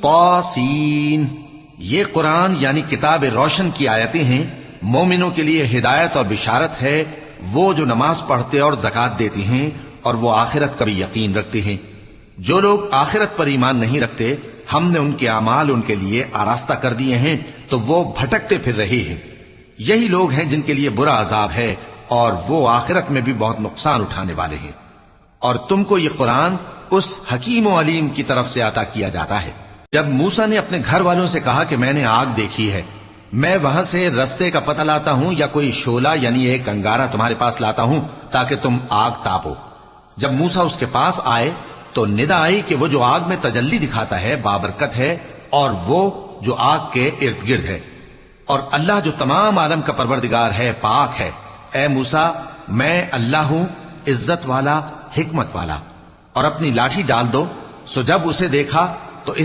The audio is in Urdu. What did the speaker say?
طاسین، یہ قرآن یعنی کتاب روشن کی آیتیں ہیں، مومنوں کے لیے ہدایت اور بشارت ہے، وہ جو نماز پڑھتے اور زکوٰۃ دیتے ہیں اور وہ آخرت کا بھی یقین رکھتے ہیں۔ جو لوگ آخرت پر ایمان نہیں رکھتے، ہم نے ان کے اعمال ان کے لیے آراستہ کر دیے ہیں تو وہ بھٹکتے پھر رہے ہیں۔ یہی لوگ ہیں جن کے لیے برا عذاب ہے اور وہ آخرت میں بھی بہت نقصان اٹھانے والے ہیں۔ اور تم کو یہ قرآن اس حکیم و علیم کی طرف سے عطا کیا جاتا ہے۔ جب موسیٰ نے اپنے گھر والوں سے کہا کہ میں نے آگ دیکھی ہے، میں وہاں سے رستے کا پتہ لاتا ہوں یا کوئی شعلہ یعنی ایک انگارہ تمہارے پاس لاتا ہوں تاکہ تم آگ تاپو۔ جب موسیٰ اس کے پاس آئے تو ندا آئی کہ وہ جو آگ میں تجلی دکھاتا ہے بابرکت ہے، اور وہ جو آگ کے ارد گرد ہے، اور اللہ جو تمام عالم کا پروردگار ہے پاک ہے۔ اے موسیٰ، میں اللہ ہوں، عزت والا، حکمت والا، اور اپنی لاٹھی ڈال دو۔ سو جب اسے دیکھا تو اس